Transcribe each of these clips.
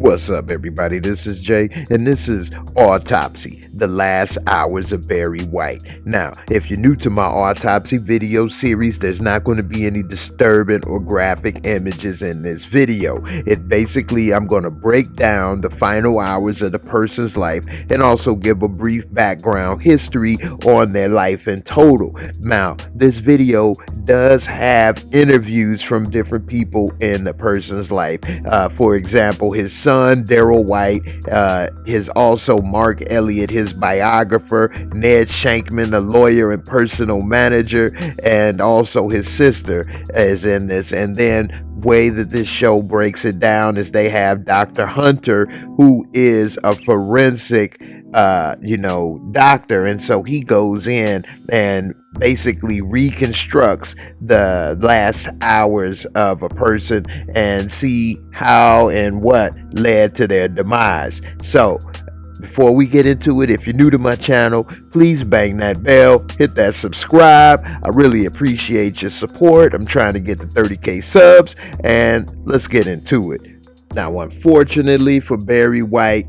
What's up, everybody? This is Jay, and this is Autopsy, the last hours of Barry White. Now, if you're new to my autopsy video series, there's not going to be any disturbing or graphic images in this video. I'm going to break down the final hours of the person's life and also give a brief background history on their life in total. Now, this video does have interviews from different people in the person's life. For example, his son, Daryl White, his also Mark Elliott, his biographer, Ned Shankman, a lawyer and personal manager, and also his sister is in this. And then way that this show breaks it down is they have Dr. Hunter, who is a forensic doctor, and so he goes in and basically reconstructs the last hours of a person and see how and what led to their demise. So before we get into it, if you're new to my channel, please bang that bell, hit that subscribe. I really appreciate your support. I'm trying to get to 30k subs, and let's get into it. Now, unfortunately for Barry White,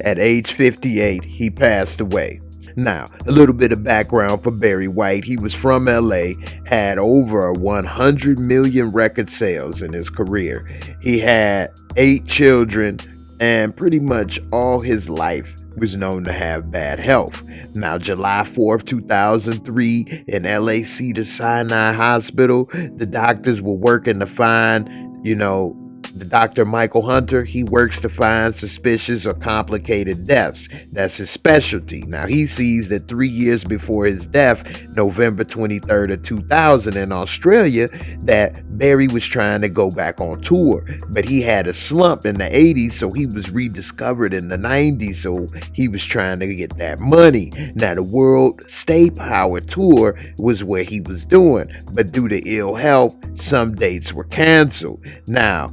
at age 58, he passed away. Now, a little bit of background for Barry White. He was from LA, had over 100 million record sales in his career. He had 8 children, and pretty much all his life was known to have bad health. Now, July 4th, 2003, in LA Cedars-Sinai Hospital, the doctors were working to find, the Dr. Michael Hunter, he works to find suspicious or complicated deaths. That's his specialty. Now, he sees that 3 years before his death, November 23rd of 2000 in Australia, that Barry was trying to go back on tour. But he had a slump in the 80s, so he was rediscovered in the 90s, so he was trying to get that money. Now, the World State Power Tour was where he was doing, but due to ill health, some dates were canceled. Now,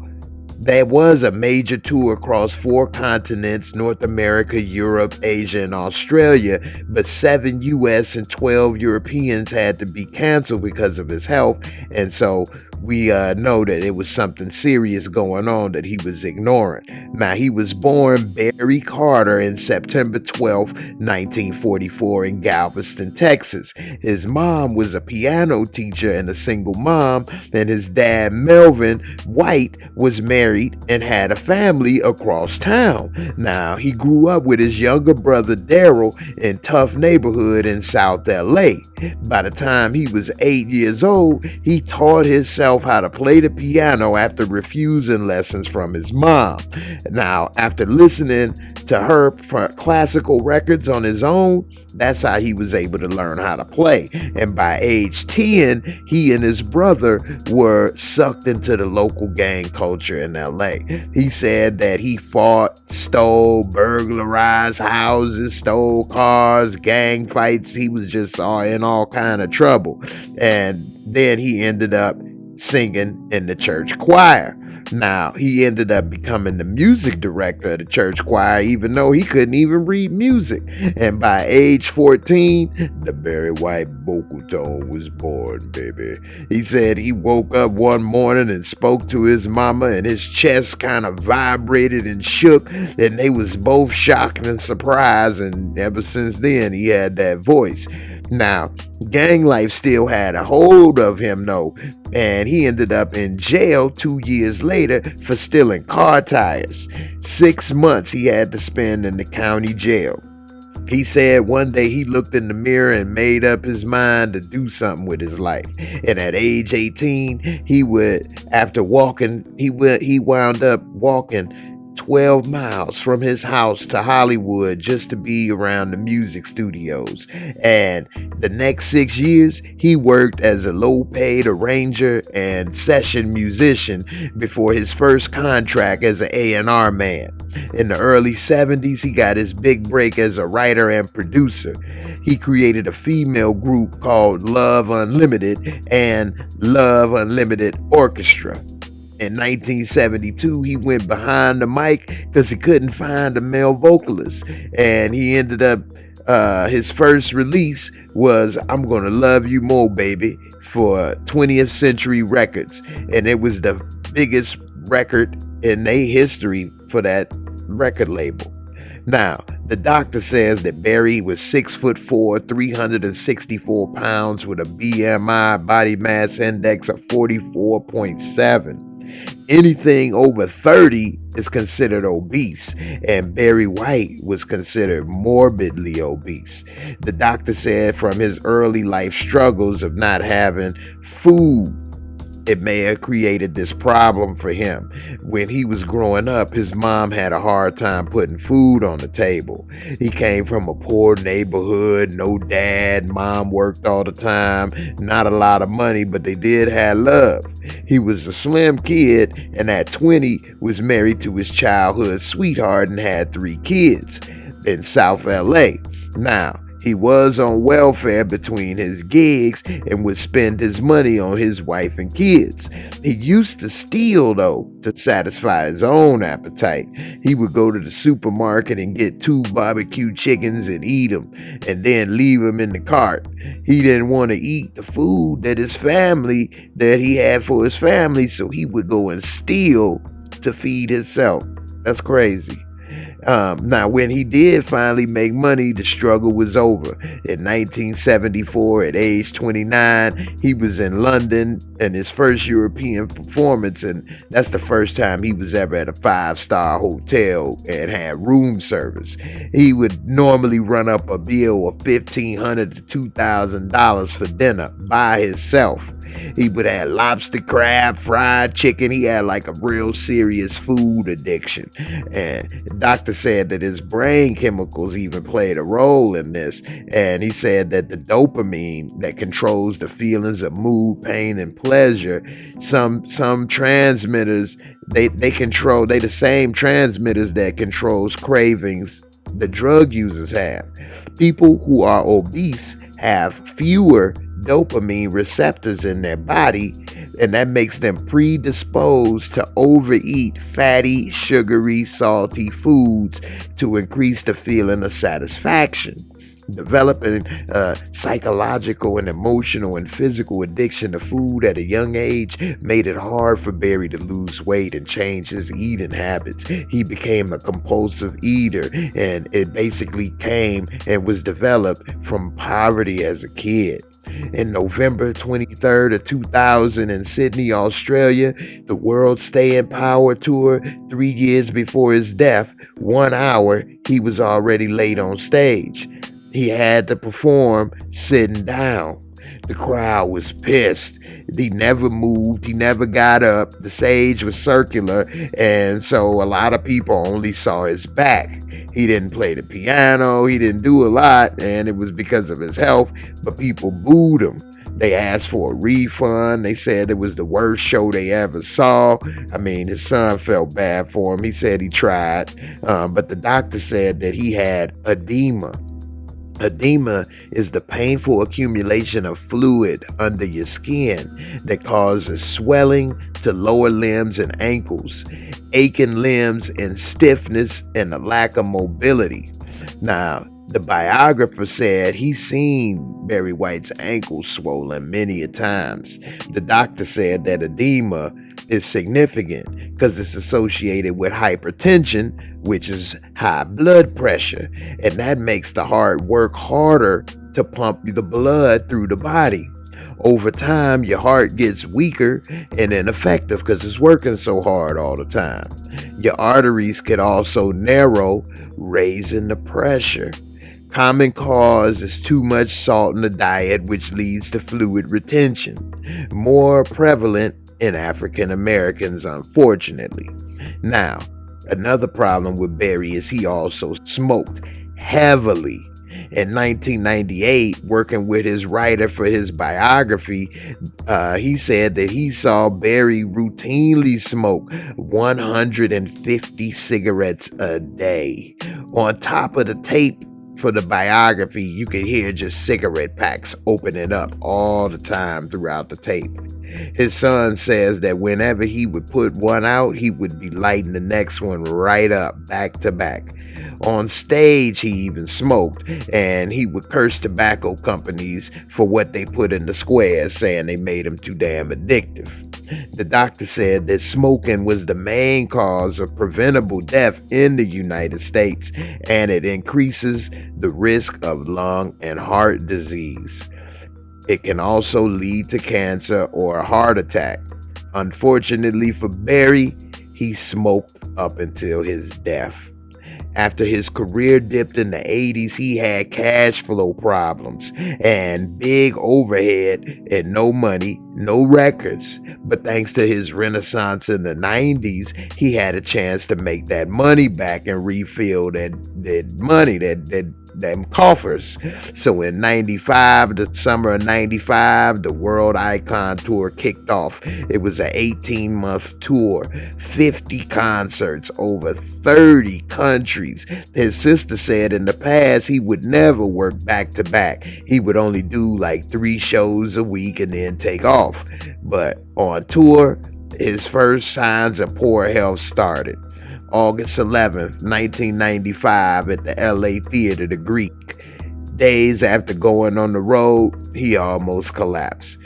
there was a major tour across 4 continents, North America, Europe, Asia, and Australia, but 7 US and 12 Europeans had to be canceled because of his health, and so we know that it was something serious going on that he was ignoring. Now, he was born Barry Carter in September 12, 1944 in Galveston, Texas. His mom was a piano teacher and a single mom, and his dad, Melvin White, was married and had a family across town. Now, he grew up with his younger brother Daryl in tough neighborhood in South LA. By the time he was 8 years old, he taught himself how to play the piano after refusing lessons from his mom. Now, after listening to her classical records on his own, that's how he was able to learn how to play. And by age 10, he and his brother were sucked into the local gang culture in LA. He said that he fought, stole, burglarized houses, stole cars, gang fights. He was just in all kind of trouble. And then he ended up singing in the church choir. Now, he ended up becoming the music director of the church choir, even though he couldn't even read music. And by age 14, the Barry White vocal tone was born, baby. He said he woke up one morning and spoke to his mama, and his chest kind of vibrated and shook, and they was both shocked and surprised, and ever since then, he had that voice. Now, gang life still had a hold of him, though, and he ended up in jail 2 years later for stealing car tires. 6 months he had to spend in the county jail. He said one day he looked in the mirror and made up his mind to do something with his life. And at age 18, he wound up walking 12 miles from his house to Hollywood just to be around the music studios. And the next 6 years, he worked as a low-paid arranger and session musician before his first contract as an A&R man. In the early 70s, he got his big break as a writer and producer. He created a female group called Love Unlimited and Love Unlimited Orchestra. In 1972, he went behind the mic because he couldn't find a male vocalist. And he ended up, his first release was I'm Gonna Love You More, Baby, for 20th Century Records. And it was the biggest record in their history for that record label. Now, the doctor says that Barry was 6'4", 364 pounds with a BMI, body mass index of 44.7. Anything over 30 is considered obese, and Barry White was considered morbidly obese. The doctor said from his early life struggles of not having food, it may have created this problem for him. When he was growing up, his mom had a hard time putting food on the table. He came from a poor neighborhood, no dad, mom worked all the time, not a lot of money, but they did have love. He was a slim kid, and at 20 was married to his childhood sweetheart and had 3 kids in South LA. Now, he was on welfare between his gigs and would spend his money on his wife and kids. He used to steal, though, to satisfy his own appetite. He would go to the supermarket and get 2 barbecue chickens and eat them, and then leave them in the cart. He didn't want to eat the food that he had for his family, so he would go and steal to feed himself. That's crazy. Now, when he did finally make money, the struggle was over. In 1974, at age 29, he was in London in his first European performance, and that's the first time he was ever at a 5-star hotel and had room service. He would normally run up a bill of $1,500 to $2,000 for dinner by himself. He would have lobster, crab, fried chicken. He had like a real serious food addiction. And the doctor said that his brain chemicals even played a role in this. And he said that the dopamine that controls the feelings of mood, pain, and pleasure, some transmitters, they the same transmitters that controls cravings the drug users have. People who are obese have fewer dopamine receptors in their body, and that makes them predisposed to overeat fatty, sugary, salty foods to increase the feeling of satisfaction. Developing psychological and emotional and physical addiction to food at a young age made it hard for Barry to lose weight and change his eating habits. He became a compulsive eater, and it basically came and was developed from poverty as a kid. In November 23rd of 2000 in Sydney, Australia, the World Stay in Power Tour, 3 years before his death, 1 hour, he was already late on stage. He had to perform sitting down. The crowd was pissed. He never moved. He never got up. The stage was circular, and so a lot of people only saw his back. He didn't play the piano. He didn't do a lot, and it was because of his health, but people booed him. They asked for a refund. They said it was the worst show they ever saw. I mean, his son felt bad for him. He said he tried, but the doctor said that he had edema. Edema is the painful accumulation of fluid under your skin that causes swelling to lower limbs and ankles, aching limbs and stiffness and a lack of mobility. Now, the biographer said he's seen Barry White's ankles swollen many a times. The doctor said that edema is significant because it's associated with hypertension, which is high blood pressure, and that makes the heart work harder to pump the blood through the body. Over time, your heart gets weaker and ineffective because it's working so hard all the time. Your arteries could also narrow, raising the pressure. Common cause is too much salt in the diet, which leads to fluid retention. More prevalent in African Americans, unfortunately. Now, another problem with Barry is he also smoked heavily. In 1998, working with his writer for his biography, he said that he saw Barry routinely smoke 150 cigarettes a day. On top of the tape for the biography, you could hear just cigarette packs opening up all the time throughout the tape. His son says that whenever he would put one out, he would be lighting the next one right up, back to back. On stage, he even smoked, and he would curse tobacco companies for what they put in the squares, saying they made him too damn addictive. The doctor said that smoking was the main cause of preventable death in the United States, and it increases the risk of lung and heart disease. It can also lead to cancer or a heart attack. Unfortunately for Barry, he smoked up until his death. After his career dipped in the 80s, he had cash flow problems and big overhead and no money, no records. But thanks to his renaissance in the 90s, he had a chance to make that money back and refill that money, them coffers. So in 95, the summer of 95, the World Icon Tour kicked off. It was an 18-month tour, 50 concerts, over 30 countries. His sister said in the past he would never work back to back. He would only do like 3 shows a week and then take off. But on tour, his first signs of poor health started. August 11th, 1995, at the LA Theater, the Greek. Days after going on the road, he almost collapsed.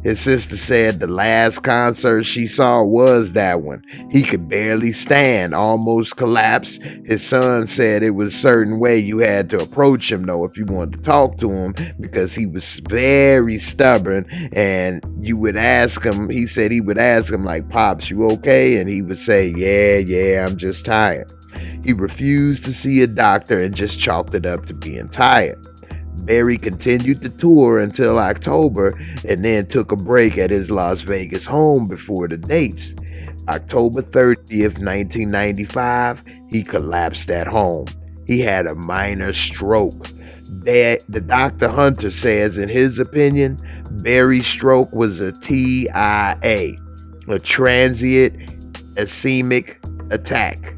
His sister said the last concert she saw was that one. He could barely stand, almost collapsed. His son said it was a certain way you had to approach him, though, if you wanted to talk to him, because he was very stubborn, and you would ask him, he said he would ask him, like, "Pops, you okay?" And he would say, yeah, I'm just tired. He refused to see a doctor and just chalked it up to being tired. Barry continued the tour until October and then took a break at his Las Vegas home before the dates. October 30th, 1995, he collapsed at home. He had a minor stroke. The Dr. Hunter says, in his opinion, Barry's stroke was a TIA, a transient ischemic attack.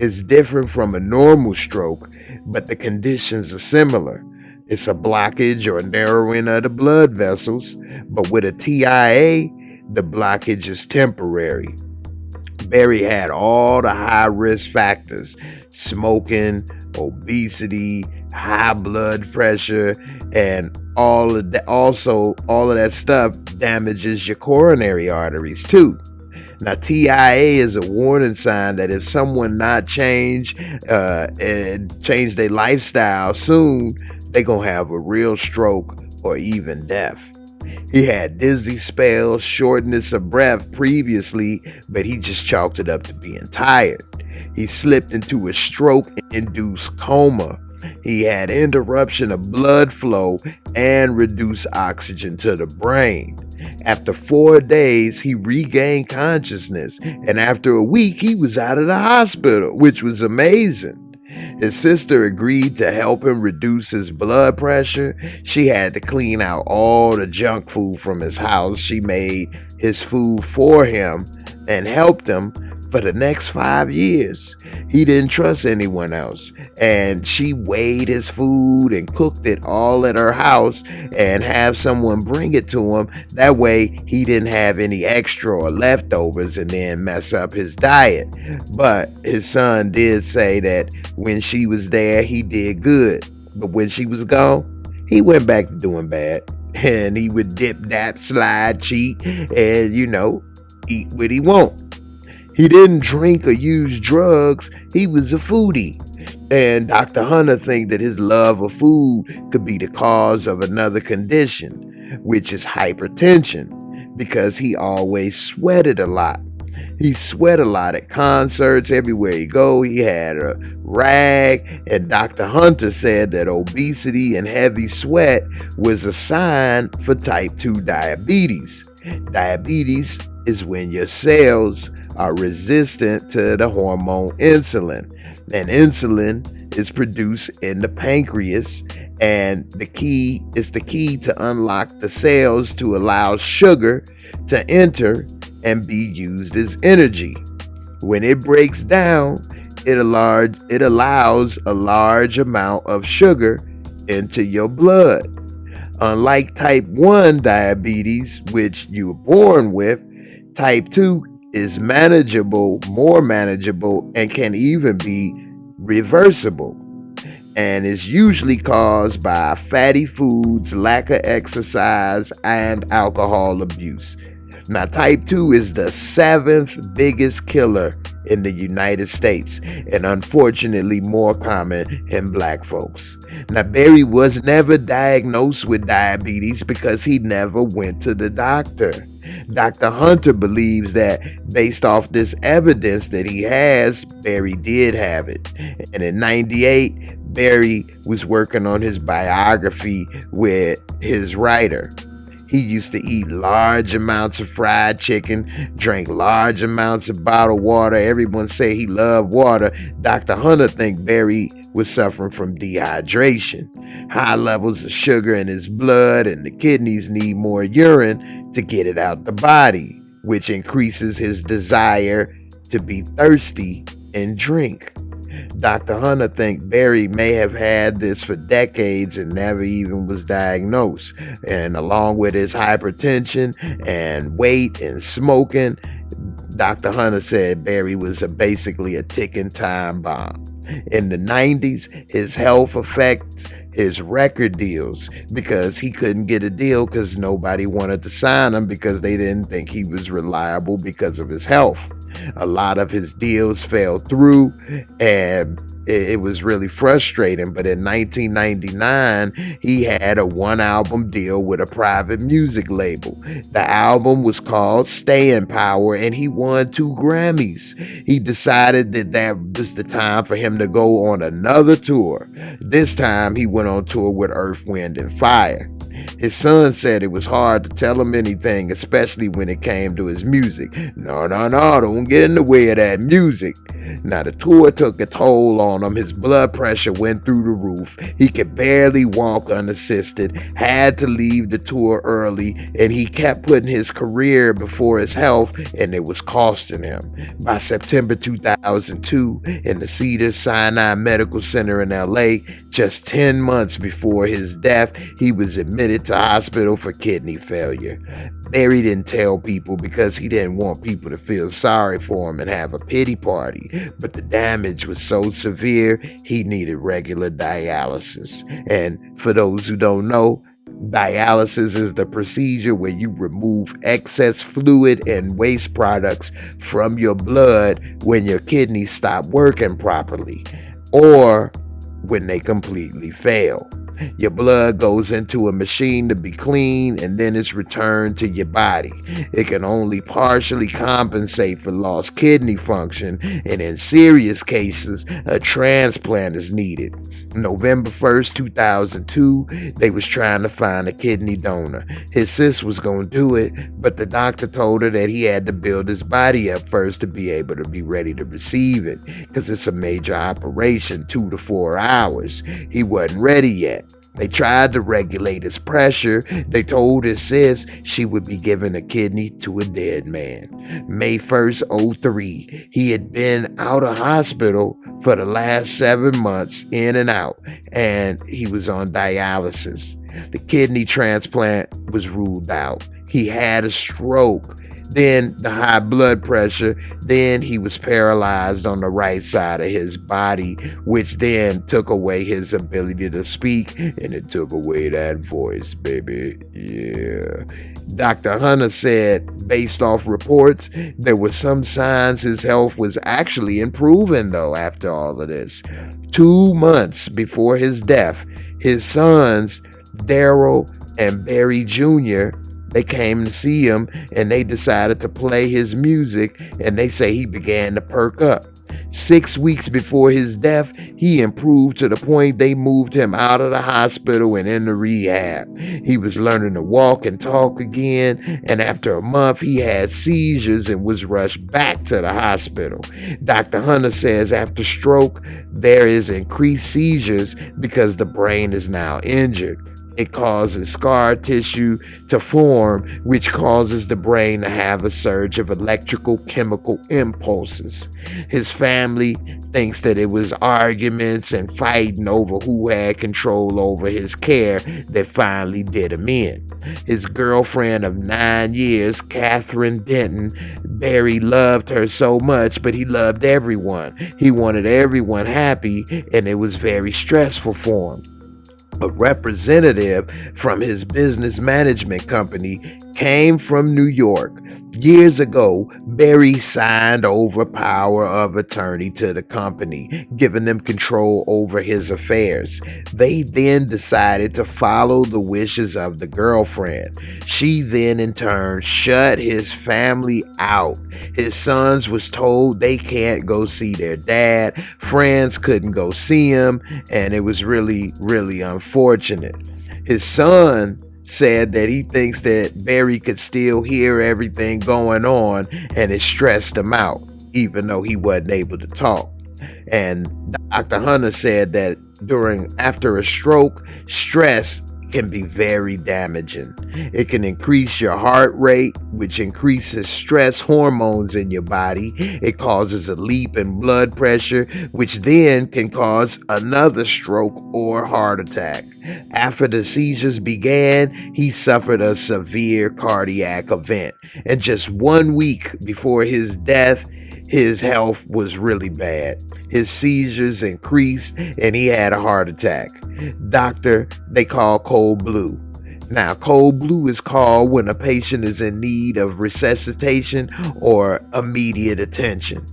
It's different from a normal stroke, but the conditions are similar. It's a blockage or narrowing of the blood vessels, but with a TIA, the blockage is temporary. Barry had all the high-risk factors: smoking, obesity, high blood pressure, and all of that. Also, all of that stuff damages your coronary arteries too. Now, TIA is a warning sign that if someone not change their lifestyle soon, they're going to have a real stroke or even death. He had dizzy spells, shortness of breath previously, but he just chalked it up to being tired. He slipped into a stroke-induced coma. He had interruption of blood flow and reduced oxygen to the brain. After 4 days, he regained consciousness, and after a week, he was out of the hospital, which was amazing. His sister agreed to help him reduce his blood pressure. She had to clean out all the junk food from his house. She made his food for him and helped him for the next 5 years. He didn't trust anyone else, and she weighed his food and cooked it all at her house and have someone bring it to him. That way he didn't have any extra or leftovers and then mess up his diet. But his son did say that when she was there, he did good, but when she was gone, he went back to doing bad. And he would dip, dap, slide, cheat, and eat what he want. He didn't drink or use drugs. He was a foodie. And Dr. Hunter thinks that his love of food could be the cause of another condition, which is hypertension, because he always sweated a lot. He sweat a lot at concerts, everywhere he go. He had a rag, and Dr. Hunter said that obesity and heavy sweat was a sign for type 2 diabetes. Diabetes is when your cells are resistant to the hormone insulin, and insulin is produced in the pancreas, and the key to unlock the cells to allow sugar to enter and be used as energy. When it breaks down, it allows a large amount of sugar into your blood. Unlike type 1 diabetes, which you were born with, type 2 is more manageable, and can even be reversible, and is usually caused by fatty foods, lack of exercise, and alcohol abuse. Now, type 2 is the 7th biggest killer in the United States, and unfortunately more common in black folks. Now, Barry was never diagnosed with diabetes because he never went to the doctor. Dr. Hunter believes that based off this evidence that he has, Barry did have it. And in 98, Barry was working on his biography with his writer. He used to eat large amounts of fried chicken, drank large amounts of bottled water. Everyone say he loved water. Dr. Hunter think Barry was suffering from dehydration. High levels of sugar in his blood, and the kidneys need more urine to get it out the body, which increases his desire to be thirsty and drink. Dr. Hunter thinks Barry may have had this for decades and never even was diagnosed. And along with his hypertension and weight and smoking, Dr. Hunter said Barry was basically a ticking time bomb. In the 90s, his health affects his record deals because he couldn't get a deal because nobody wanted to sign him because they didn't think he was reliable because of his health. A lot of his deals fell through, and it was really frustrating. But in 1999, he had a 1-album deal with a private music label. The album was called Staying Power, and he won 2 Grammys. He decided that was the time for him to go on another tour. This time, he went on tour with Earth, Wind, and Fire. His son said it was hard to tell him anything, especially when it came to his music. No, don't get in the way of that music. Now, the tour took a toll on him. His blood pressure went through the roof. He could barely walk unassisted, had to leave the tour early, and he kept putting his career before his health, and it was costing him. By September 2002, in the Cedars-Sinai Medical Center in LA, just 10 months before his death, he was admitted to hospital for kidney failure. Barry didn't tell people because he didn't want people to feel sorry for him and have a pity party, but the damage was so severe, he needed regular dialysis. And for those who don't know, dialysis is the procedure where you remove excess fluid and waste products from your blood when your kidneys stop working properly, or when they completely fail. Your blood goes into a machine to be cleaned, and then it's returned to your body. It can only partially compensate for lost kidney function, and in serious cases, a transplant is needed. November 1st, 2002, they was trying to find a kidney donor. His sis was going to do it, but the doctor told her that he had to build his body up first to be able to be ready to receive it, because it's a major operation, 2 to 4 hours. He wasn't ready yet. They tried to regulate his pressure. They told his sis she would be giving a kidney to a dead man. May 1st, 2003, he had been out of hospital for the last 7 months, in and out, and he was on dialysis. The kidney transplant was ruled out. He had a stroke, then the high blood pressure, then he was paralyzed on the right side of his body, which then took away his ability to speak, and it took away that voice, baby. Yeah. Dr. Hunter said, based off reports, there were some signs his health was actually improving, though, after all of this. 2 months before his death, his sons, Daryl and Barry Jr., they came to see him, and they decided to play his music, and they say he began to perk up. 6 weeks before his death, he improved to the point they moved him out of the hospital and into rehab. He was learning to walk and talk again, and after a month, he had seizures and was rushed back to the hospital. Dr. Hunter says after stroke, there is increased seizures because the brain is now injured. It causes scar tissue to form, which causes the brain to have a surge of electrical chemical impulses. His family thinks that it was arguments and fighting over who had control over his care that finally did him in. His girlfriend of 9 years, Catherine Denton, Barry loved her so much, but he loved everyone. He wanted everyone happy, and it was very stressful for him. A representative from his business management company came from New York. Years ago, Barry signed over power of attorney to the company, giving them control over his affairs. They then decided to follow the wishes of the girlfriend. She then in turn shut his family out. His sons was told they can't go see their dad. Friends couldn't go see him, and it was really, really unfortunate. His son said that he thinks that Barry could still hear everything going on, and it stressed him out, even though he wasn't able to talk. And Dr. Hunter said that after a stroke, stress can be very damaging. It can increase your heart rate, which increases stress hormones in your body. It causes a leap in blood pressure, which then can cause another stroke or heart attack. After the seizures began, he suffered a severe cardiac event. And just 1 week before his death, his health was really bad. His seizures increased and he had a heart attack. They call cold blue. Now, cold blue is called when a patient is in need of resuscitation or immediate attention.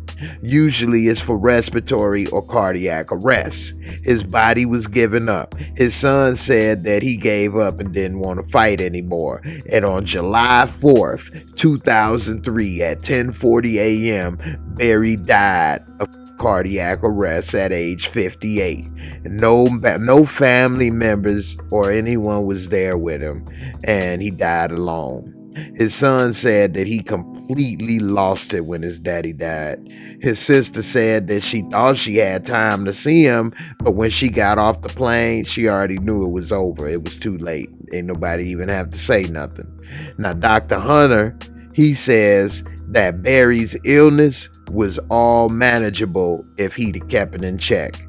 Usually it's for respiratory or cardiac arrest. His body was giving up. His son said that he gave up and didn't want to fight anymore. And on July 4th, 2003 at 10:40 a.m., Barry died of cardiac arrest at age 58. No family members or anyone was there with him, and he died alone. His son said that he completely lost it when his daddy died. His sister said that she thought she had time to see him, but when she got off the plane, she already knew it was over. It was too late. Ain't nobody even have to say nothing. Now, Dr. Hunter, he says that Barry's illness was all manageable if he'd kept it in check.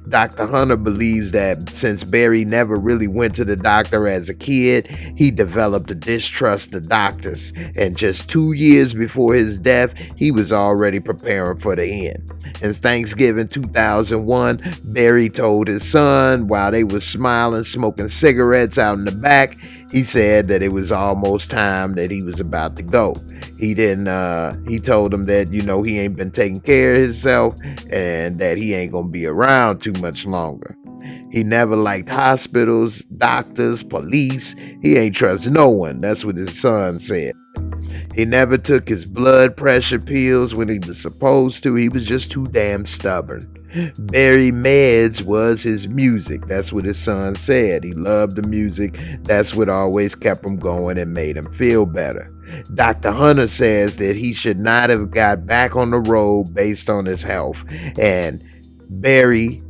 Dr. Hunter believes that since Barry never really went to the doctor as a kid, he developed a distrust of doctors. And just 2 years before his death, he was already preparing for the end. In Thanksgiving 2001, Barry told his son while they were smiling, smoking cigarettes out in the back, he said that it was almost time that he was about to go. He told him that, he ain't been taking care of himself and that he ain't gonna be around too much longer. He never liked hospitals, doctors, police. He ain't trust no one. That's what his son said. He never took his blood pressure pills when he was supposed to. He was just too damn stubborn. Barry meds was his music. That's what his son said. He loved the music. That's what always kept him going and made him feel better. Dr. Hunter says that he should not have got back on the road based on his health. And Barry,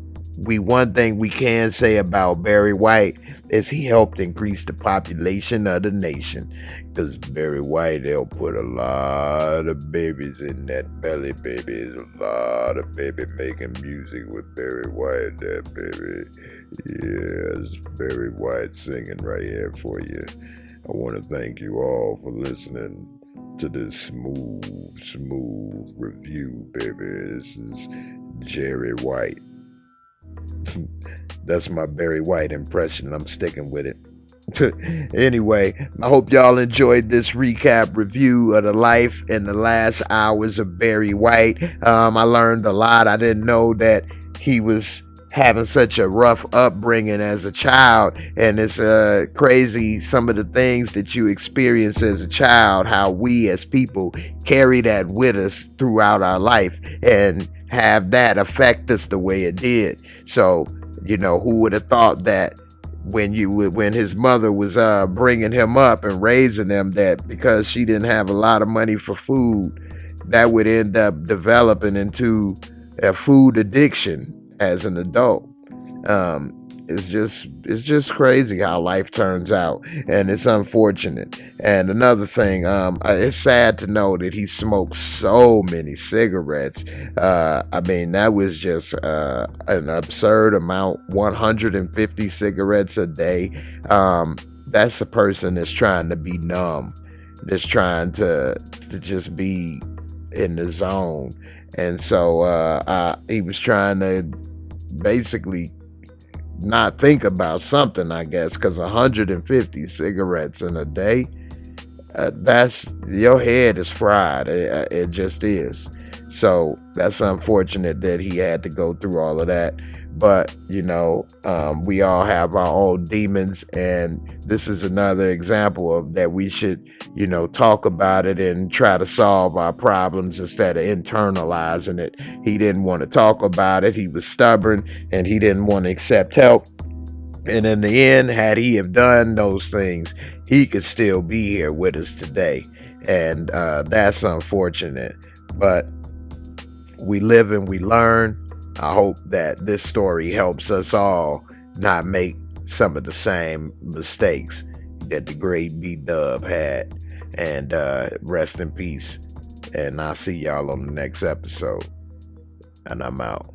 one thing we can say about Barry White is he helped increase the population of the nation. Because Barry White helped put a lot of babies in that belly, baby. There's a lot of baby making music with Barry White, that baby. Yeah, it's Barry White singing right here for you. I want to thank you all for listening to this smooth review, baby. This is Jerry White. That's my Barry White impression. I'm sticking with it. Anyway, I hope y'all enjoyed this recap review of the life and the last hours of Barry White. I learned a lot. I didn't know that he was having such a rough upbringing as a child, and it's crazy some of the things that you experience as a child, how we as people carry that with us throughout our life and have that affect us the way it did. So, who would have thought that when his mother was bringing him up and raising him, that because she didn't have a lot of money for food, that would end up developing into a food addiction as an adult. It's just crazy how life turns out, and it's unfortunate. And another thing, it's sad to know that he smoked so many cigarettes. That was just an absurd amount, 150 cigarettes a day. That's a person that's trying to be numb, that's trying to just be in the zone. And so he was trying to basically not think about something, I guess, because 150 cigarettes in a day, That's your head is fried. It just is. So that's unfortunate that he had to go through all of that. But we all have our own demons, and this is another example of that. We should, talk about it and try to solve our problems instead of internalizing it. He didn't want to talk about it. He was stubborn, and he didn't want to accept help. And in the end, had he have done those things, he could still be here with us today. And that's unfortunate. But we live and we learn. I hope that this story helps us all not make some of the same mistakes that the great B-Dub had. And rest in peace. And I'll see y'all on the next episode. And I'm out.